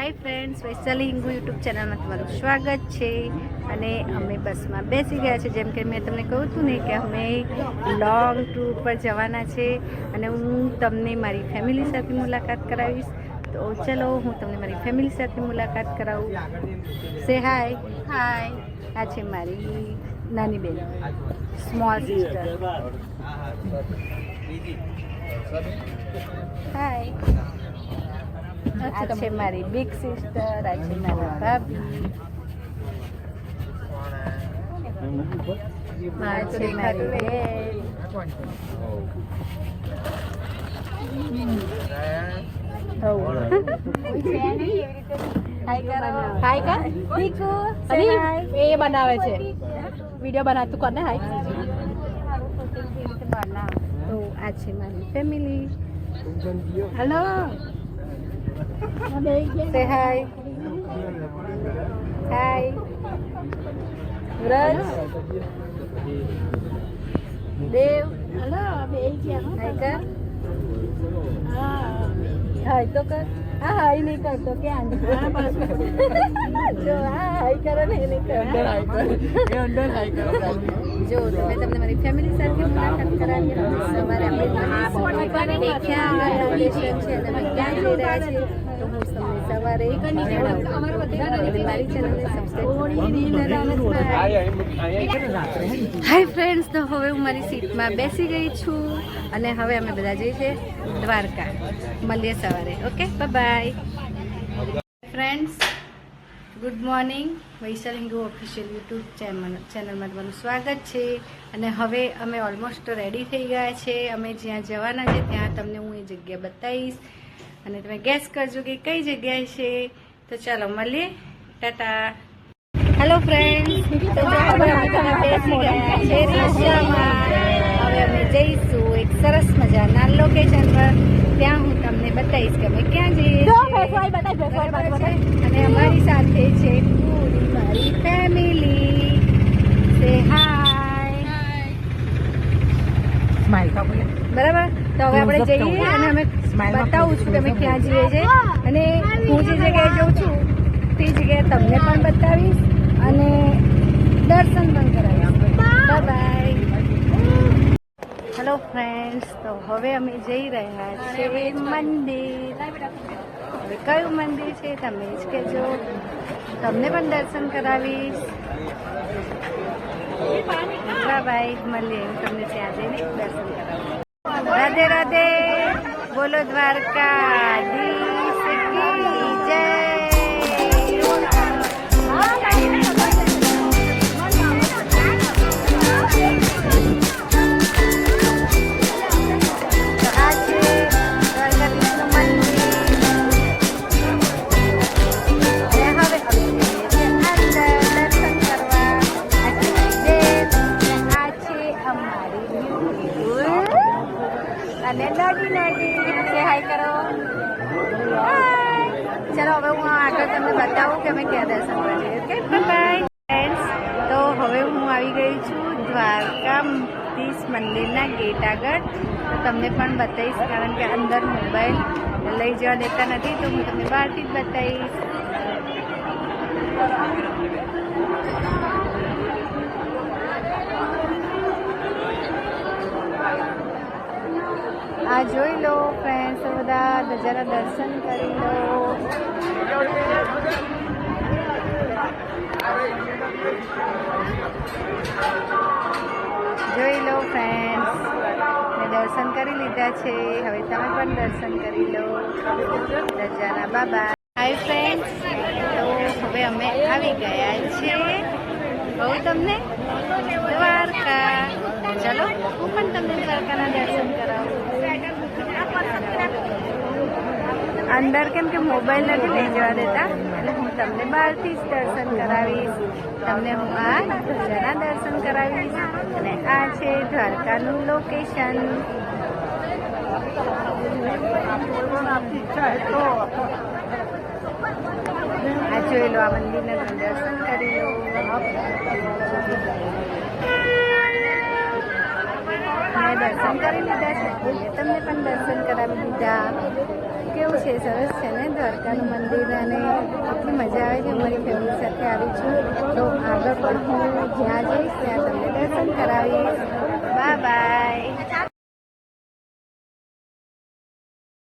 હાય friends, Vaishali Hingu YouTube ચેનલમાં તમારું સ્વાગત છે. અને અમે બસમાં બેસી ગયા છે. જેમ કે મેં તમને કહું હતું ને કે અમે લોંગ ટૂર પર જવાના છે અને હું તમને મારી ફેમિલી સાથે મુલાકાત કરાવીશ. તો ચલો હું તમને મારી ફેમિલી સાથે મુલાકાત કરાવું. સે હાય. હાય. આ છે મારી નાની બેન, સ્મોલ સિસ્ટર. હાય. આ છે મારી બિગ સિસ્ટર, આ છે મારા ભાભી, આ છે મારી બેન. હાય કા દીકુ એ બનાવે છે, વિડિયો બનાવતું કોને હાય. તો આ છે મારી family. Hello, say hi. Hi. Raj. Dev. Hello. Hi kar. Hi to kar. Hi नहीं कर तो क्या जो हाय करो नहीं कर अंदर हाय करो जो मैं તમને મારી ફેમિલી સાથે મુલાકાત કરાવી. સવારે આપણે દેખ્યા લોકેશન છે અને અમે ક્યાં જઈ રહ્યા છીએ તો હું તમને સવારે મારી ચેનલને સબસ્ક્રાઈબ. હાય ફ્રેન્ડ્સ, તો હવે હું મારી સીટમાં બેસી ગઈ છું અને હવે અમે બધા જઈએ છીએ દ્વારકા. મળીએ સવારે. Okay, bye. Friends, good morning. Vaishali Hingu official YouTube ચેનલમાં તમારું સ્વાગત છે. અને હવે અમે ઓલમોસ્ટ રેડી થઈ ગયા છે. અમે જ્યાં જવાના છે ત્યાં તમને હું એ જગ્યા બતાવીશ અને તમે ગેસ કરજો કે કઈ જગ્યાએ છે. તો ચાલો મળીએ. ટાટા. હેલો ફ્રેન્ડ્સ, તો હવે અમે તમે બેસી ગયા છે રિક્ષામાં. હવે અમે જઈશું એક સરસ મજાના લોકેશન પર. ત્યાં હું તમને બતાવીશ કે અમે ક્યાં જઈએ છીએ. અને અમારી સાથે છે પૂરી મારી ફેમિલી. સે હાય. બરાબર, તો હવે આપણે જઈએ અને અમે બતાવું છું કે અમે ક્યાં જઈએ છીએ. અને હું જે જગ્યાએ જાઉં છું તે જગ્યાએ તમને પણ બતાવીશ અને દર્શન પણ કરાવીશ. બાય. હેલો ફ્રેન્ડ્સ, તો હવે અમે જઈ રહ્યા છીએ મંદિર. હવે કયું મંદિર છે તમે જ કહેજો, તમને પણ દર્શન કરાવીશ. બાય. મળીએ, હું તમને ત્યાં જઈને દર્શન કરાવીશ. રાધે રાધે. બોલો દ્વારકાધીશ કી જય. અને નાની નાની હાય કરો. ચલો હવે હું આગળ તમને બતાવું કે અમે ક્યાં દર્શન કરીએ. Okay, bye friends. તો હવે હું આવી ગઈ છું દ્વારકાધીશ મંદિરના ગેટ આગળ. તો તમને પણ બતાવીશ, કારણ કે અંદર મોબાઈલ લઈ જવા દેતા નથી, તો હું તમને બહારથી જ બતાવીશ. આ જોઈ લો ફ્રેન્ડ્સ, બધા જરા દર્શન કરી લો. જોઈ લો ફ્રેન્ડ્સ, મેં દર્શન કરી લીધા છે. હવે તમે પણ દર્શન કરી લો રજાના. બાબા. હાય ફ્રેન્ડ્સ, તો હવે અમે આવી ગયા છીએ બહુ તમને દ્વારકા. ચલો હું પણ તમને દ્વારકાના દર્શન કરાવું. અંદર કેમ કે મોબાઈલ નથી લઈ જવા દેતા, એટલે હું તમને બહારથી જ દર્શન કરાવીશ. તમને હું આ ધજાના દર્શન કરાવીશ. અને આ છે દ્વારકાનું લોકેશન. આ જોઈ લો, આ મંદિરના દર્શન કરી લો. મેં દર્શન કરી લીધા છે, તમને પણ દર્શન કરાવી દીધા. કેવું છે? સરસ છે ને દ્વારકાનું મંદિર અને એટલી મજા આવે છે. મારી ફેમિલી સાથે આવી છું તો આગળ પણ હું જ્યાં જઈશ ત્યાં તમને દર્શન કરાવીશ.